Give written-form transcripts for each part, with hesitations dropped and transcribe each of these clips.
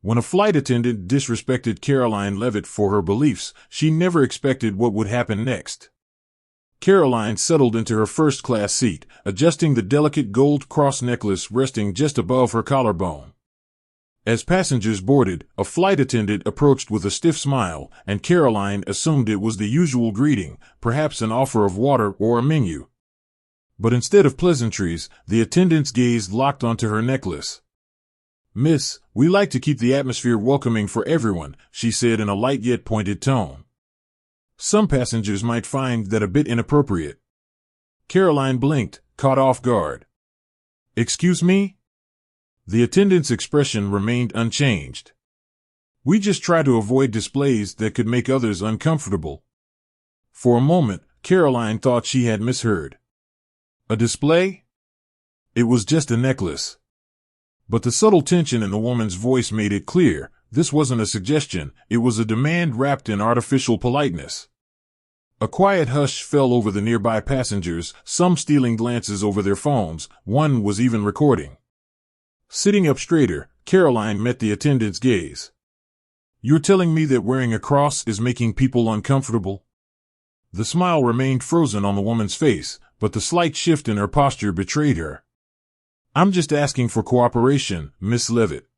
When a flight attendant disrespected Karoline Leavitt for her beliefs, she never expected what would happen next. Karoline settled into her first-class seat, adjusting the delicate gold cross necklace resting just above her collarbone. As passengers boarded, a flight attendant approached with a stiff smile, and Karoline assumed it was the usual greeting, perhaps an offer of water or a menu. But instead of pleasantries, the attendant's gaze locked onto her necklace. "Miss, we like to keep the atmosphere welcoming for everyone," she said in a light yet pointed tone. "Some passengers might find that a bit inappropriate." Karoline blinked, caught off guard. "Excuse me?" The attendant's expression remained unchanged. "We just try to avoid displays that could make others uncomfortable." For a moment, Karoline thought she had misheard. A display? It was just a necklace. But the subtle tension in the woman's voice made it clear, this wasn't a suggestion, it was a demand wrapped in artificial politeness. A quiet hush fell over the nearby passengers, some stealing glances over their phones, one was even recording. Sitting up straighter, Karoline met the attendant's gaze. "You're telling me that wearing a cross is making people uncomfortable?" The smile remained frozen on the woman's face, but the slight shift in her posture betrayed her. "I'm just asking for cooperation, Miss Leavitt."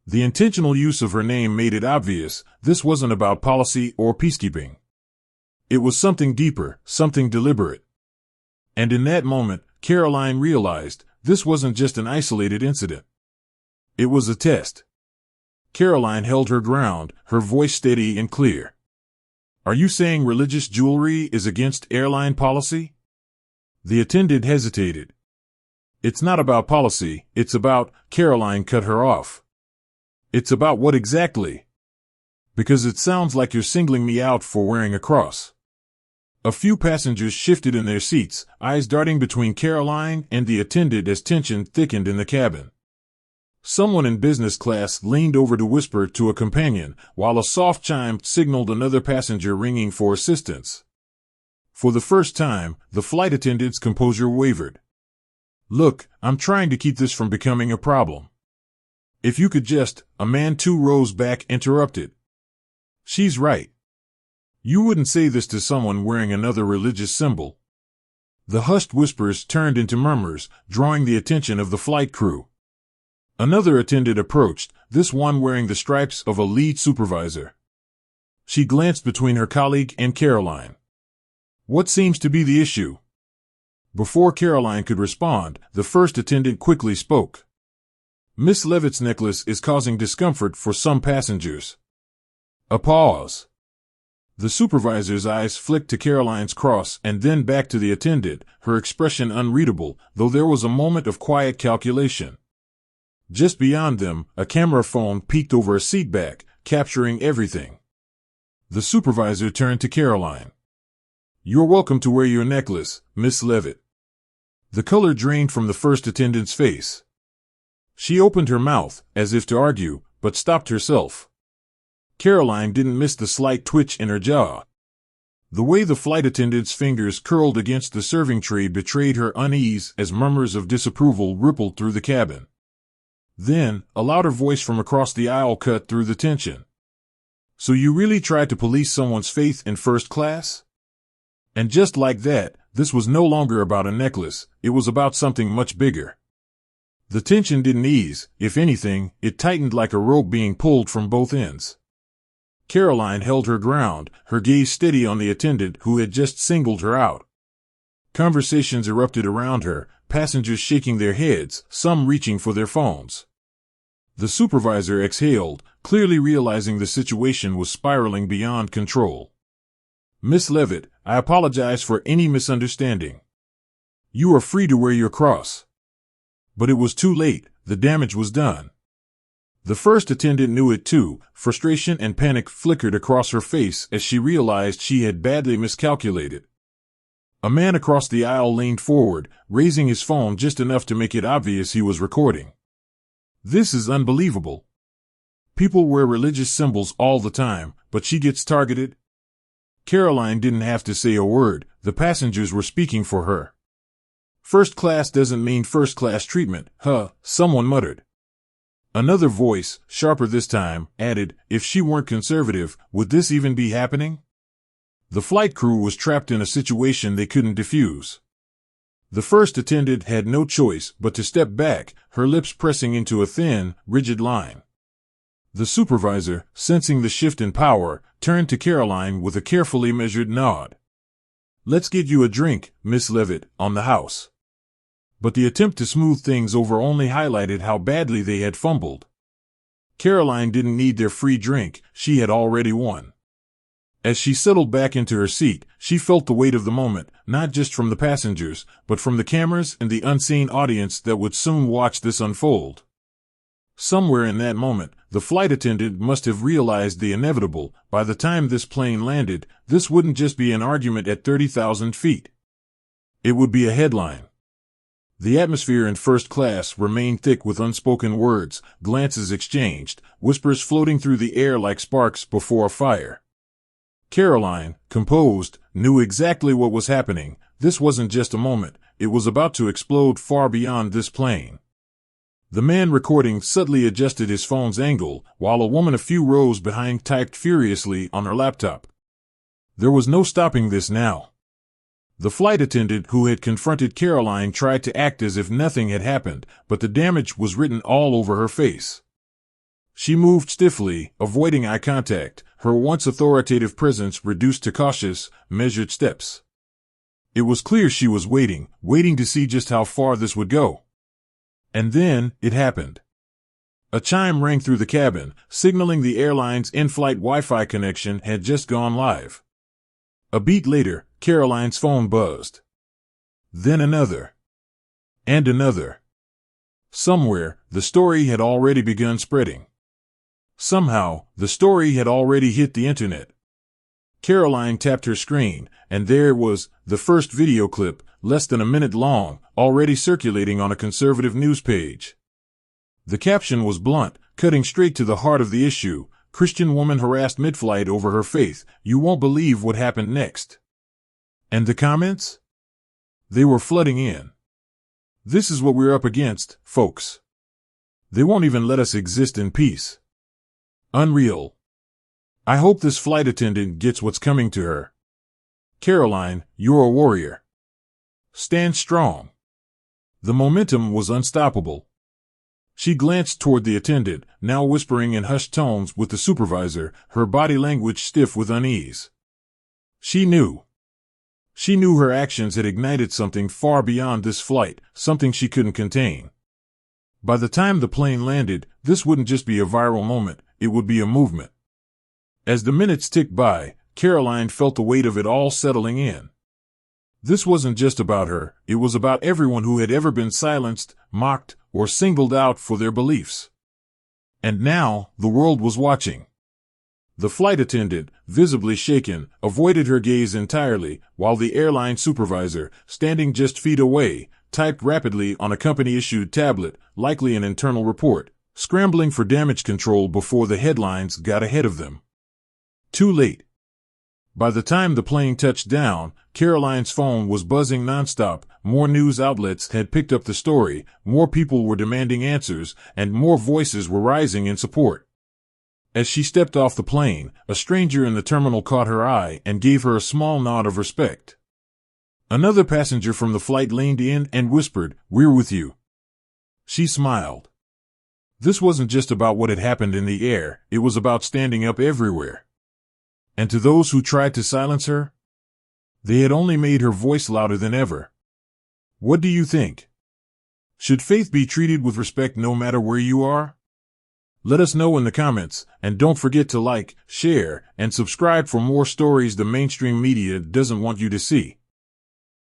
The intentional use of her name made it obvious, this wasn't about policy or peacekeeping. It was something deeper, something deliberate. And in that moment, Karoline realized, this wasn't just an isolated incident. It was a test. Karoline held her ground, her voice steady and clear. "Are you saying religious jewelry is against airline policy?" The attendant hesitated. "It's not about policy, it's about," Karoline cut her off. "It's about what exactly? Because it sounds like you're singling me out for wearing a cross." A few passengers shifted in their seats, eyes darting between Karoline and the attendant as tension thickened in the cabin. Someone in business class leaned over to whisper to a companion, while a soft chime signaled another passenger ringing for assistance. For the first time, the flight attendant's composure wavered. "Look, I'm trying to keep this from becoming a problem. If you could just," a man 2 rows back interrupted. "She's right. You wouldn't say this to someone wearing another religious symbol." The hushed whispers turned into murmurs, drawing the attention of the flight crew. Another attendant approached, this one wearing the stripes of a lead supervisor. She glanced between her colleague and Karoline. "What seems to be the issue?" Before Karoline could respond, the first attendant quickly spoke. "Miss Leavitt's necklace is causing discomfort for some passengers." A pause. The supervisor's eyes flicked to Karoline's cross and then back to the attendant, her expression unreadable, though there was a moment of quiet calculation. Just beyond them, a camera phone peeked over a seatback, capturing everything. The supervisor turned to Karoline. "You're welcome to wear your necklace, Miss Leavitt." The color drained from the first attendant's face. She opened her mouth, as if to argue, but stopped herself. Karoline didn't miss the slight twitch in her jaw. The way the flight attendant's fingers curled against the serving tray betrayed her unease as murmurs of disapproval rippled through the cabin. Then, a louder voice from across the aisle cut through the tension. "So you really tried to police someone's faith in first class?" And just like that, this was no longer about a necklace, it was about something much bigger. The tension didn't ease, if anything, it tightened like a rope being pulled from both ends. Karoline held her ground, her gaze steady on the attendant who had just singled her out. Conversations erupted around her, passengers shaking their heads, some reaching for their phones. The supervisor exhaled, clearly realizing the situation was spiraling beyond control. "Miss Leavitt, I apologize for any misunderstanding. You are free to wear your cross." But it was too late, the damage was done. The first attendant knew it too, frustration and panic flickered across her face as she realized she had badly miscalculated. A man across the aisle leaned forward, raising his phone just enough to make it obvious he was recording. "This is unbelievable. People wear religious symbols all the time, but she gets targeted." Karoline didn't have to say a word, the passengers were speaking for her. "First class doesn't mean first class treatment, huh?" someone muttered. Another voice, sharper this time, added, "If she weren't conservative, would this even be happening?" The flight crew was trapped in a situation they couldn't defuse. The first attendant had no choice but to step back, her lips pressing into a thin, rigid line. The supervisor, sensing the shift in power, turned to Karoline with a carefully measured nod. "Let's get you a drink, Miss Leavitt, on the house." But the attempt to smooth things over only highlighted how badly they had fumbled. Karoline didn't need their free drink, she had already won. As she settled back into her seat, she felt the weight of the moment, not just from the passengers, but from the cameras and the unseen audience that would soon watch this unfold. Somewhere in that moment, the flight attendant must have realized the inevitable. By the time this plane landed, this wouldn't just be an argument at 30,000 feet. It would be a headline. The atmosphere in first class remained thick with unspoken words, glances exchanged, whispers floating through the air like sparks before a fire. Karoline, composed, knew exactly what was happening. This wasn't just a moment, it was about to explode far beyond this plane. The man recording subtly adjusted his phone's angle, while a woman a few rows behind typed furiously on her laptop. There was no stopping this now. The flight attendant who had confronted Karoline tried to act as if nothing had happened, but the damage was written all over her face. She moved stiffly, avoiding eye contact, her once authoritative presence reduced to cautious, measured steps. It was clear she was waiting to see just how far this would go. And then, it happened. A chime rang through the cabin, signaling the airline's in-flight Wi-Fi connection had just gone live. A beat later, Karoline's phone buzzed. Then another. And another. Somewhere, the story had already begun spreading. Somehow, the story had already hit the internet. Karoline tapped her screen, and there it was, the first video clip, less than a minute long, already circulating on a conservative news page. The caption was blunt, cutting straight to the heart of the issue. Christian woman harassed mid-flight over her faith. You won't believe what happened next. And the comments? They were flooding in. This is what we're up against, folks. They won't even let us exist in peace. Unreal. I hope this flight attendant gets what's coming to her. Karoline, you're a warrior. Stand strong. The momentum was unstoppable. She glanced toward the attendant, now whispering in hushed tones with the supervisor, her body language stiff with unease. She knew. She knew her actions had ignited something far beyond this flight, something she couldn't contain. By the time the plane landed, this wouldn't just be a viral moment, it would be a movement. As the minutes ticked by, Karoline felt the weight of it all settling in. This wasn't just about her, it was about everyone who had ever been silenced, mocked, or singled out for their beliefs. And now, the world was watching. The flight attendant, visibly shaken, avoided her gaze entirely, while the airline supervisor, standing just feet away, typed rapidly on a company-issued tablet, likely an internal report, scrambling for damage control before the headlines got ahead of them. Too late. By the time the plane touched down, Karoline's phone was buzzing nonstop. More news outlets had picked up the story, more people were demanding answers, and more voices were rising in support. As she stepped off the plane, a stranger in the terminal caught her eye and gave her a small nod of respect. Another passenger from the flight leaned in and whispered, "We're with you." She smiled. This wasn't just about what had happened in the air, it was about standing up everywhere. And to those who tried to silence her, they had only made her voice louder than ever. What do you think? Should faith be treated with respect no matter where you are? Let us know in the comments, and don't forget to like, share, and subscribe for more stories the mainstream media doesn't want you to see.